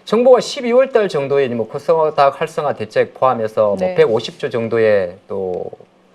정부가 12월 달 정도에 뭐 코스닥 활성화 대책 포함해서 네. 뭐 150조 정도의 또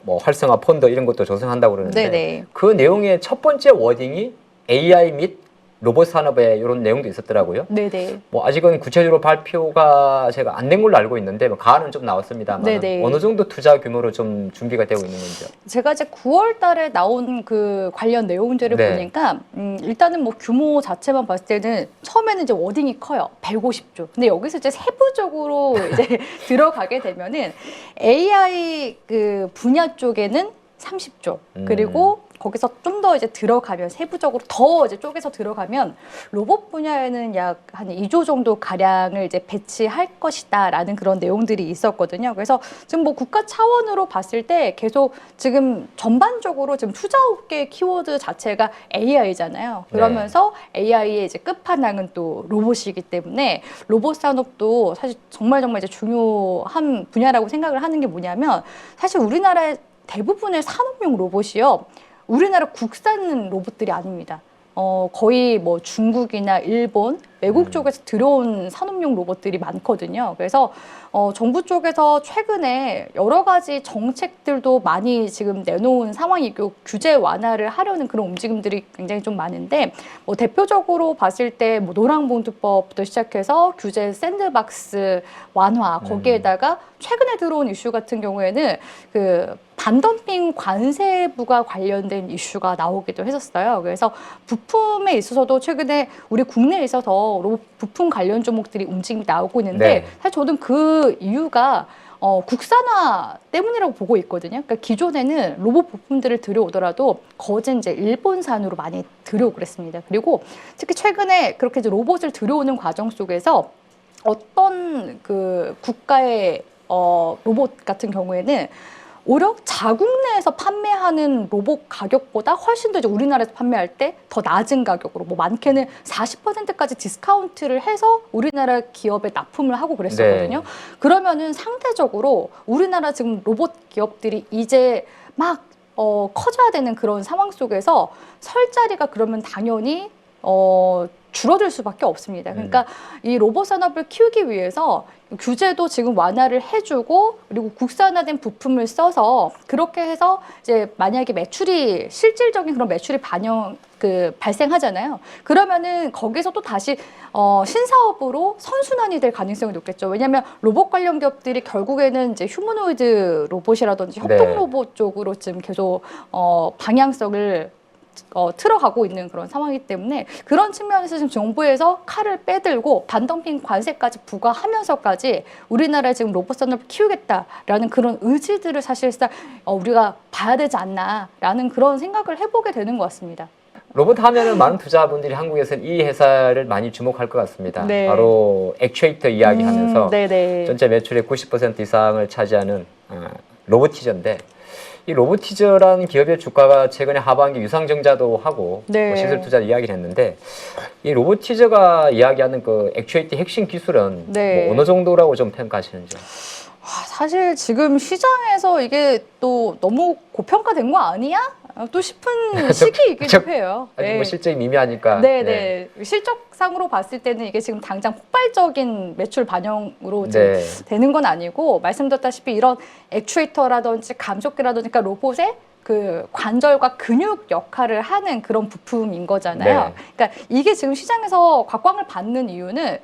뭐 활성화 펀드 이런 것도 조성한다고 그러는데 네네. 그 내용의 첫 번째 워딩이 AI 및 로봇 산업에 이런 내용도 있었더라고요. 네네. 뭐 아직은 구체적으로 발표가 제가 안 된 걸로 알고 있는데 뭐 가안은 좀 나왔습니다만 네네. 어느 정도 투자 규모로 좀 준비가 되고 있는 건지요? 제가 이제 9월 달에 나온 그 관련 내용들을 네. 보니까 일단은 뭐 규모 자체만 봤을 때는 처음에는 이제 워딩이 커요. 150조. 근데 여기서 이제 세부적으로 이제 들어가게 되면은 AI 그 분야 쪽에는 30조. 그리고 거기서 좀 더 이제 들어가면 세부적으로 더 이제 쪼개서 들어가면 로봇 분야에는 약 한 2조 정도 가량을 이제 배치할 것이다라는 그런 내용들이 있었거든요. 그래서 지금 뭐 국가 차원으로 봤을 때 계속 지금 전반적으로 지금 투자업계 키워드 자체가 AI잖아요. 그러면서 AI의 이제 끝판왕은 또 로봇이기 때문에 로봇 산업도 사실 정말 이제 중요한 분야라고 생각을 하는 게 뭐냐면 사실 우리나라의 대부분의 산업용 로봇이요. 우리나라 국산 로봇들이 아닙니다. 거의 뭐 중국이나 일본, 외국 쪽에서 들어온 산업용 로봇들이 많거든요. 그래서 정부 쪽에서 최근에 여러 가지 정책들도 많이 지금 내놓은 상황이고 규제 완화를 하려는 그런 움직임들이 굉장히 좀 많은데 뭐 대표적으로 봤을 때 뭐 노랑봉투법부터 시작해서 규제 샌드박스 완화 거기에다가 최근에 들어온 이슈 같은 경우에는 그 반덤핑 관세부가 관련된 이슈가 나오기도 했었어요. 그래서 부품에 있어서도 최근에 우리 국내에 있어서 로봇 부품 관련 종목들이 움직임이 나오고 있는데 네. 사실 저는 그 이유가 국산화 때문이라고 보고 있거든요. 그러니까 기존에는 로봇 부품들을 들여오더라도 거진 이제 일본산으로 많이 들여오고 그랬습니다. 그리고 특히 최근에 그렇게 이제 로봇을 들여오는 과정 속에서 어떤 그 국가의 로봇 같은 경우에는 오히려 자국 내에서 판매하는 로봇 가격보다 훨씬 더 이제 우리나라에서 판매할 때 더 낮은 가격으로 뭐 많게는 40%까지 디스카운트를 해서 우리나라 기업에 납품을 하고 그랬었거든요. 네. 그러면은 상대적으로 우리나라 지금 로봇 기업들이 이제 막 커져야 되는 그런 상황 속에서 설 자리가 그러면 당연히 줄어들 수밖에 없습니다. 그러니까 이 로봇 산업을 키우기 위해서 규제도 지금 완화를 해주고 그리고 국산화된 부품을 써서 그렇게 해서 이제 만약에 매출이 실질적인 그런 매출이 발생하잖아요. 그러면은 거기서 또 다시 신사업으로 선순환이 될 가능성이 높겠죠. 왜냐하면 로봇 관련 기업들이 결국에는 이제 휴머노이드 로봇이라든지 협동 로봇 쪽으로 지금 계속 방향성을 틀어가고 있는 그런 상황이기 때문에 그런 측면에서 지금 정부에서 칼을 빼들고 반덤핑 관세까지 부과하면서까지 우리나라에 지금 로봇 산업을 키우겠다라는 그런 의지들을 사실상 우리가 봐야 되지 않나라는 그런 생각을 해보게 되는 것 같습니다. 로봇 하면은 많은 투자분들이 한국에서는 이 회사를 많이 주목할 것 같습니다. 네. 바로 액추에이터 이야기하면서 네네. 전체 매출의 90% 이상을 차지하는 로보티저인데 이 로보티저라는 기업의 주가가 최근에 하반기 유상증자도 하고 네. 뭐 시설 투자 이야기를 했는데 이 로보티저가 이야기하는 그 액추에이터 핵심 기술은 네. 뭐 어느 정도라고 좀 평가하시는지? 사실 지금 시장에서 이게 또 너무 고평가된 거 아니야? 또 싶은 시기이기도 해요. 아직 네. 뭐 실적이 미미하니까. 네네. 실적상으로 봤을 때는 이게 지금 당장 폭발적인 매출 반영으로 지금 되는 건 아니고 말씀드렸다시피 이런 액추에이터라든지 감속기라든지 그러니까 로봇의 그 관절과 근육 역할을 하는 그런 부품인 거잖아요. 네. 그러니까 이게 지금 시장에서 곽광을 받는 이유는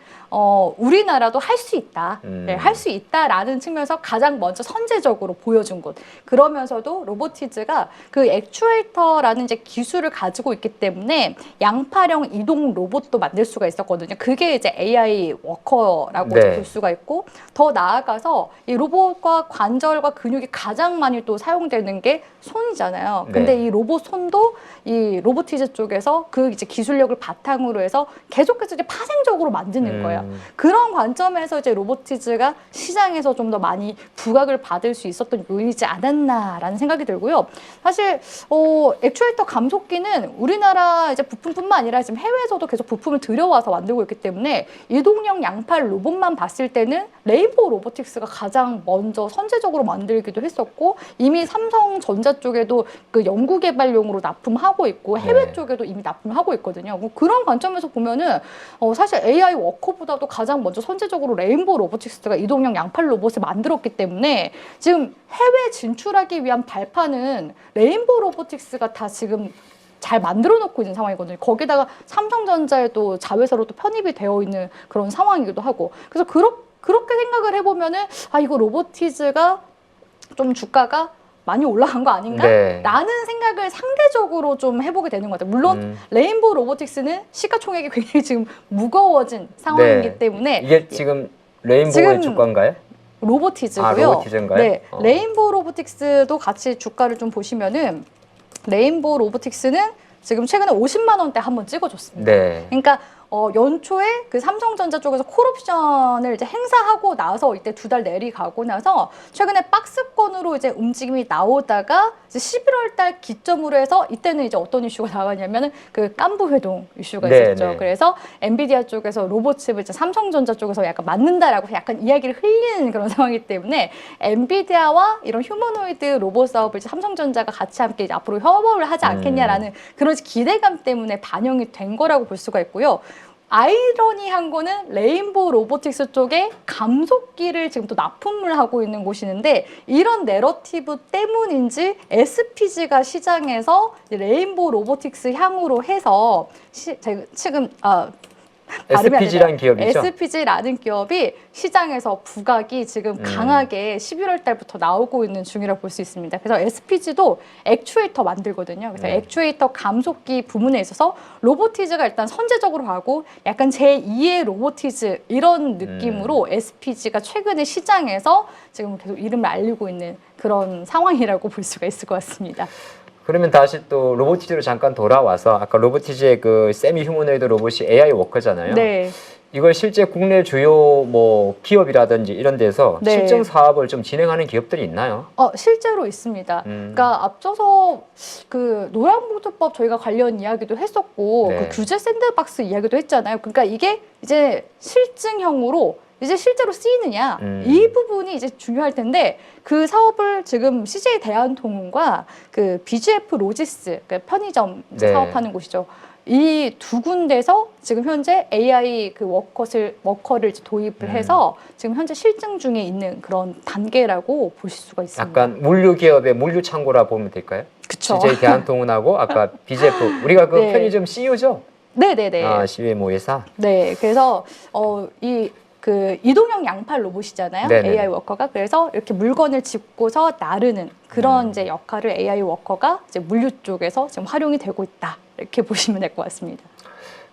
우리나라도 할 수 있다. 네, 할 수 있다라는 측면에서 가장 먼저 선제적으로 보여준 것. 그러면서도 로보티즈가 그 액추에이터라는 이제 기술을 가지고 있기 때문에 양파령 이동 로봇도 만들 수가 있었거든요. 그게 이제 AI 워커라고 네. 볼 수가 있고 더 나아가서 이 로봇과 관절과 근육이 가장 많이 또 사용되는 게 손이잖아요. 근데 네. 이 로봇 손도 이 로보티즈 쪽에서 그 이제 기술력을 바탕으로 해서 계속해서 이제 파생적으로 만드는 거예요. 그런 관점에서 이제 로보티즈가 시장에서 좀 더 많이 부각을 받을 수 있었던 요인이지 않았나라는 생각이 들고요. 사실 액추에이터 감속기는 우리나라 이제 부품뿐만 아니라 지금 해외에서도 계속 부품을 들여와서 만들고 있기 때문에 이동형 양팔 로봇만 봤을 때는 레인보우 로보틱스가 가장 먼저 선제적으로 만들기도 했었고 이미 삼성전자 쪽에 쪽에도 그 연구 개발용으로 납품하고 있고 해외 네. 쪽에도 이미 납품하고 있거든요. 뭐 그런 관점에서 보면은 사실 AI 워커보다도 가장 먼저 선제적으로 레인보우 로보틱스가 이동형 양팔 로봇을 만들었기 때문에 지금 해외 진출하기 위한 발판은 레인보우 로보틱스가 다 지금 잘 만들어 놓고 있는 상황이거든요. 거기다가 삼성전자에 또 자회사로 또 편입이 되어 있는 그런 상황이기도 하고. 그래서 그렇게 생각을 해보면은 이거 로보티즈가 좀 주가가 많이 올라간 거 아닌가? 네. 라는 생각을 상대적으로 좀 해보게 되는 것 같아요. 물론 레인보우 로보틱스는 시가총액이 굉장히 지금 무거워진 상황이기 네. 때문에 이게 지금 레인보우의 지금 주가인가요? 로보티즈고요. 로보티즈인가요? 네, 레인보우 로보틱스도 같이 주가를 좀 보시면은 레인보우 로보틱스는 지금 최근에 50만 원대 한번 찍어줬습니다. 네. 그러니까 연초에 그 삼성전자 쪽에서 콜옵션을 이제 행사하고 나서 이때 2달 내리가고 나서 최근에 박스권으로 이제 움직임이 나오다가 이제 11월 달 기점으로 해서 이때는 이제 어떤 이슈가 나가냐면은 그 깐부 회동 이슈가 네, 있었죠. 네. 그래서 엔비디아 쪽에서 로봇칩을 이제 삼성전자 쪽에서 약간 맞는다라고 약간 이야기를 흘리는 그런 상황이기 때문에 엔비디아와 이런 휴머노이드 로봇 사업을 이제 삼성전자가 같이 함께 이제 앞으로 협업을 하지 않겠냐라는 그런 기대감 때문에 반영이 된 거라고 볼 수가 있고요. 아이러니한 거는 레인보우 로보틱스 쪽에 감속기를 지금 또 납품을 하고 있는 곳이는데 이런 내러티브 때문인지 SPG가 시장에서 레인보우 로보틱스 향으로 해서 지금 SPG라는 기업이죠? SPG라는 기업이 시장에서 부각이 지금 강하게 11월 달부터 나오고 있는 중이라고 볼 수 있습니다. 그래서 SPG도 액추에이터 만들거든요. 그래서 네. 액추에이터 감속기 부문에 있어서 로보티즈가 일단 선제적으로 하고 약간 제2의 로보티즈 이런 느낌으로 SPG가 최근에 시장에서 지금 계속 이름을 알리고 있는 그런 상황이라고 볼 수가 있을 것 같습니다. 그러면 다시 또 로보티즈로 잠깐 돌아와서 아까 로보티즈의 그 세미 휴머노이드 로봇이 AI 워커잖아요. 네. 이걸 실제 국내 주요 뭐 기업이라든지 이런 데서 네. 실증 사업을 좀 진행하는 기업들이 있나요? 실제로 있습니다. 그러니까 앞서서 그 노란봉투법 저희가 관련 이야기도 했었고 네. 그 규제 샌드박스 이야기도 했잖아요. 그러니까 이게 이제 실증형으로 이제 실제로 쓰이느냐 이 부분이 이제 중요할 텐데 그 사업을 지금 CJ 대한통운과 그 BGF 로지스 그 편의점 이제 네. 사업하는 곳이죠. 이 두 군데서 지금 현재 AI 그 워커를 이제 도입을 해서 지금 현재 실증 중에 있는 그런 단계라고 보실 수가 있습니다. 약간 물류 기업의 물류 창고라 보면 될까요? 그쵸. CJ 대한통운하고 아까 BGF 우리가 그 네. 편의점 CU죠? 네네네. CU모 회사. 네, 그래서 그 이동형 양팔 로봇이잖아요. 네네. AI 워커가. 그래서 이렇게 물건을 짚고서 나르는 그런 이제 역할을 AI 워커가 이제 물류 쪽에서 지금 활용이 되고 있다. 이렇게 보시면 될 것 같습니다.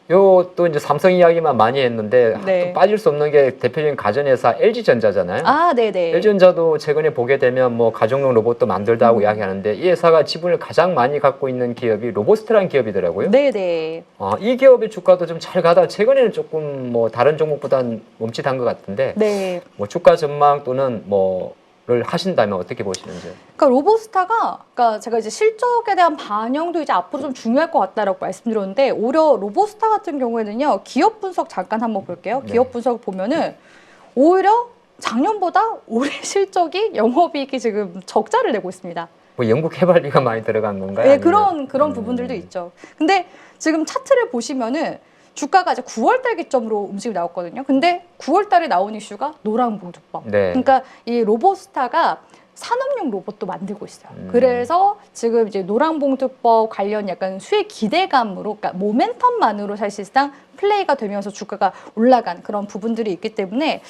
요 또 이제 삼성 이야기만 많이 했는데 네. 또 빠질 수 없는 게 대표적인 가전회사 LG전자잖아요. 네네. LG전자도 최근에 보게 되면 뭐 가정용 로봇도 만들다 하고 이야기하는데 이 회사가 지분을 가장 많이 갖고 있는 기업이 로보스트라는 기업이더라고요. 네네. 이 기업의 주가도 좀 잘 가다 최근에는 조금 뭐 다른 종목보다는 멈칫한 것 같은데 네. 뭐 주가 전망 또는 뭐를 하신다면 어떻게 보시는지? 그러니까 로보스타가, 그러니까 제가 이제 실적에 대한 반영도 이제 앞으로 좀 중요할 것 같다라고 말씀드렸는데 오히려 로보스타 같은 경우에는요 기업 분석 잠깐 한번 볼게요. 네. 기업 분석을 보면은 오히려 작년보다 올해 실적이 영업이익이 지금 적자를 내고 있습니다. 뭐 연구 개발비가 많이 들어간 건가요? 네, 아니면? 그런 부분들도 있죠. 근데 지금 차트를 보시면은 주가가 이제 9월 달 기점으로 움직임이 나왔거든요. 근데 9월 달에 나온 이슈가 노란봉투법. 네. 그러니까 이 로보스타가 산업용 로봇도 만들고 있어요. 그래서 지금 이제 노란봉투법 관련 약간 수혜 기대감으로, 그러니까 모멘텀만으로 사실상 플레이가 되면서 주가가 올라간 그런 부분들이 있기 때문에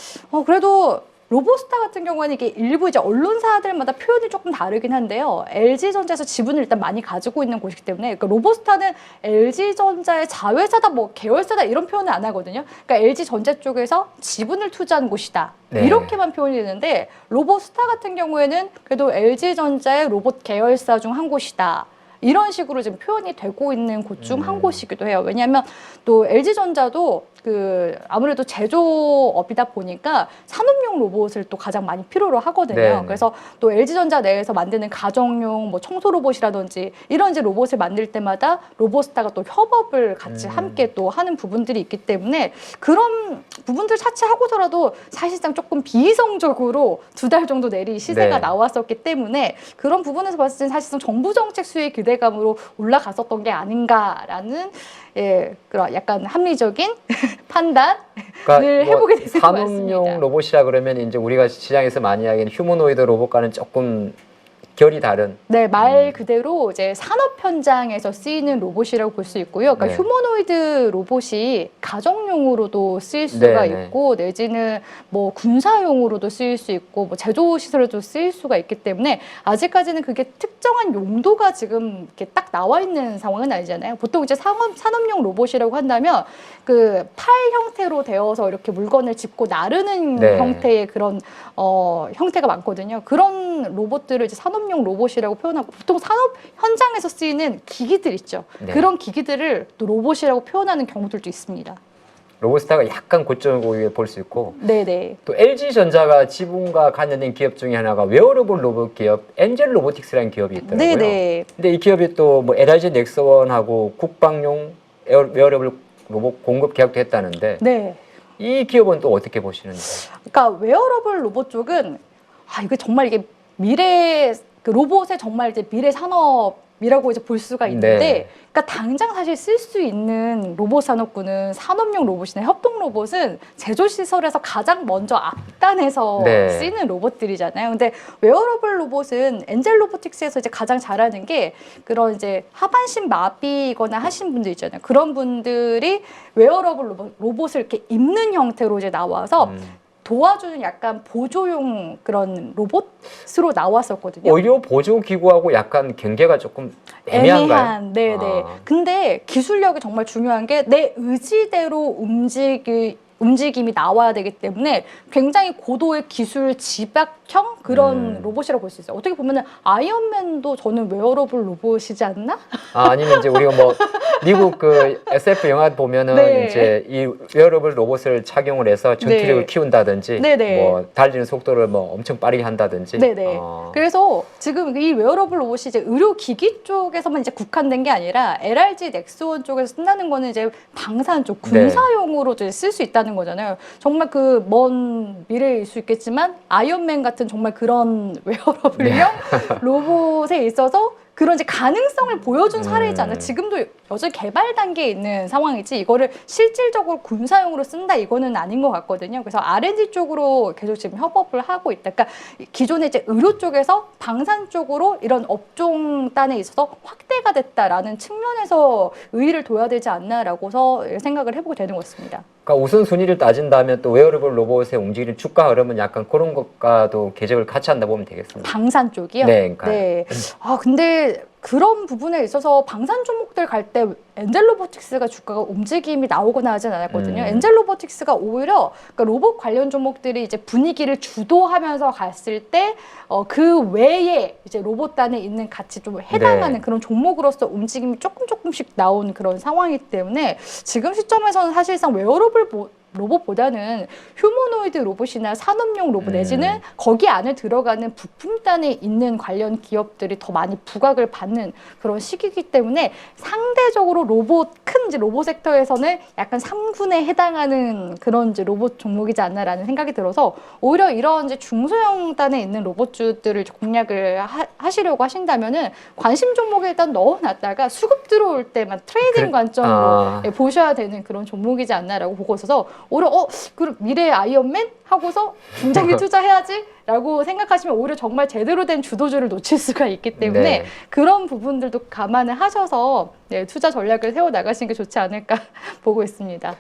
그래도 로보스타 같은 경우에는 이게 일부 이제 언론사들마다 표현이 조금 다르긴 한데요. LG전자에서 지분을 일단 많이 가지고 있는 곳이기 때문에 그러니까 로보스타는 LG전자의 자회사다, 뭐 계열사다 이런 표현을 안 하거든요. 그러니까 LG전자 쪽에서 지분을 투자한 곳이다. 네. 이렇게만 표현이 되는데 로보스타 같은 경우에는 그래도 LG전자의 로봇 계열사 중 한 곳이다. 이런 식으로 지금 표현이 되고 있는 곳 중 한 곳이기도 해요. 왜냐하면 또 LG전자도 아무래도 제조업이다 보니까 산업용 로봇을 또 가장 많이 필요로 하거든요. 네. 그래서 또 LG전자 내에서 만드는 가정용 뭐 청소 로봇이라든지 이런 이제 로봇을 만들 때마다 로봇스타가 또 협업을 같이 함께 또 하는 부분들이 있기 때문에 그런 부분들 차치하고서라도 사실상 조금 비이성적으로 2달 정도 내리 시세가 네. 나왔었기 때문에 그런 부분에서 봤을 때는 사실상 정부 정책 수혜 기대감으로 올라갔었던 게 아닌가라는 그런 약간 합리적인 판단을 해보게 되는 것 산업용 같습니다. 로봇이라 그러면 이제 우리가 시장에서 많이 이야기하는 휴머노이드 로봇과는 조금 결이 다른. 네, 말 그대로 이제 산업 현장에서 쓰이는 로봇이라고 볼 수 있고요. 그러니까 네. 휴머노이드 로봇이 가정용으로도 쓰일 수가 네, 네. 있고 내지는 뭐 군사용으로도 쓰일 수 있고 뭐 제조 시설에도 쓰일 수가 있기 때문에 아직까지는 그게 특정한 용도가 지금 이렇게 딱 나와 있는 상황은 아니잖아요. 보통 이제 산업용 로봇이라고 한다면 그 팔 형태로 되어서 이렇게 물건을 짚고 나르는 네. 형태의 그런 형태가 많거든요. 그런 로봇들을 이제 산업용 로봇이라고 표현하고 보통 산업 현장에서 쓰이는 기기들 있죠. 네. 그런 기기들을 또 로봇이라고 표현하는 경우들도 있습니다. 로봇스타가 약간 고점을 볼 수 있고 네네. 또 LG전자가 지분과 관련된 기업 중에 하나가 웨어러블 로봇 기업 엔젤 로보틱스라는 기업이 있더라고요. 네네. 근데 이 기업이 또 뭐 LG 넥스원하고 국방용 웨어러블 로봇 공급 계약도 했다는데 네. 이 기업은 또 어떻게 보시는지? 그러니까 웨어러블 로봇 쪽은 이게 정말 이게 미래 그 로봇의 정말 이제 미래 산업이라고 이제 볼 수가 있는데, 네. 그러니까 당장 사실 쓸 수 있는 로봇 산업군은 산업용 로봇이나 협동 로봇은 제조 시설에서 가장 먼저 앞단에서 네. 쓰이는 로봇들이잖아요. 근데 웨어러블 로봇은 엔젤 로보틱스에서 이제 가장 잘하는 게 그런 이제 하반신 마비거나 하신 분들 있잖아요. 그런 분들이 웨어러블 로봇을 이렇게 입는 형태로 이제 나와서 도와주는 약간 보조용 그런 로봇으로 나왔었거든요. 의료 보조 기구하고 약간 경계가 조금 애매한가요? 네네. 아. 근데 기술력이 정말 중요한 게 내 의지대로 움직임이 나와야 되기 때문에 굉장히 고도의 기술 집약형 그런 로봇이라고 볼 수 있어요. 어떻게 보면은 아이언맨도 저는 웨어러블 로봇이지 않나? 아니면 이제 우리가 뭐 미국 그 SF 영화 보면은 네. 이제 이 웨어러블 로봇을 착용을 해서 전투력을 네. 키운다든지 네네. 뭐 달리는 속도를 뭐 엄청 빠르게 한다든지. 네네. 그래서 지금 이 웨어러블 로봇이 이제 의료기기 쪽에서만 이제 국한된 게 아니라 LRG 넥스원 쪽에서 쓴다는 거는 이제 방산 쪽 군사용으로 이제 쓸 수 있다는 거잖아요. 정말 그 먼 미래일 수 있겠지만 아이언맨 같은 정말 그런 웨어러블형 로봇에 있어서 그런 이제 가능성을 보여준 사례잖아요. 지금도 여전히 개발 단계에 있는 상황이지 이거를 실질적으로 군사용으로 쓴다 이거는 아닌 것 같거든요. 그래서 R&D 쪽으로 계속 지금 협업을 하고 있다. 그러니까 기존에 이제 의료 쪽에서 방산 쪽으로 이런 업종단에 있어서 확대가 됐다라는 측면에서 의의를 둬야 되지 않나라고서 생각을 해보게 되는 것 같습니다. 그러니까 우선순위를 따진다면 또 웨어러블 로봇의 움직이는 주가 흐름은 약간 그런 것과도 궤적을 같이 한다 보면 되겠습니다. 방산 쪽이요? 네, 그러니까. 네. 근데 그런 부분에 있어서 방산 종목들 갈 때 엔젤 로보틱스가 주가가 움직임이 나오거나 하진 않았거든요. 엔젤 로보틱스가 오히려 그러니까 로봇 관련 종목들이 이제 분위기를 주도하면서 갔을 때 그 외에 이제 로봇단에 있는 같이 좀 해당하는 네. 그런 종목으로서 움직임이 조금씩 나온 그런 상황이기 때문에 지금 시점에서는 사실상 웨어러블 로봇보다는 휴머노이드 로봇이나 산업용 로봇 내지는 거기 안에 들어가는 부품단에 있는 관련 기업들이 더 많이 부각을 받는 그런 시기이기 때문에 상대적으로 큰 이제 로봇 섹터에서는 약간 3군에 해당하는 그런 이제 로봇 종목이지 않나라는 생각이 들어서 오히려 이런 이제 중소형단에 있는 로봇주들을 공략을 하시려고 하신다면은 관심 종목에 일단 넣어놨다가 수급 들어올 때만 트레이딩 관점으로 보셔야 되는 그런 종목이지 않나라고 보고 있어서 오히려 그럼 미래의 아이언맨 하고서 굉장히 투자해야지라고 생각하시면 오히려 정말 제대로 된 주도주를 놓칠 수가 있기 때문에 네. 그런 부분들도 감안을 하셔서 투자 전략을 세워 나가시는 게 좋지 않을까 보고 있습니다.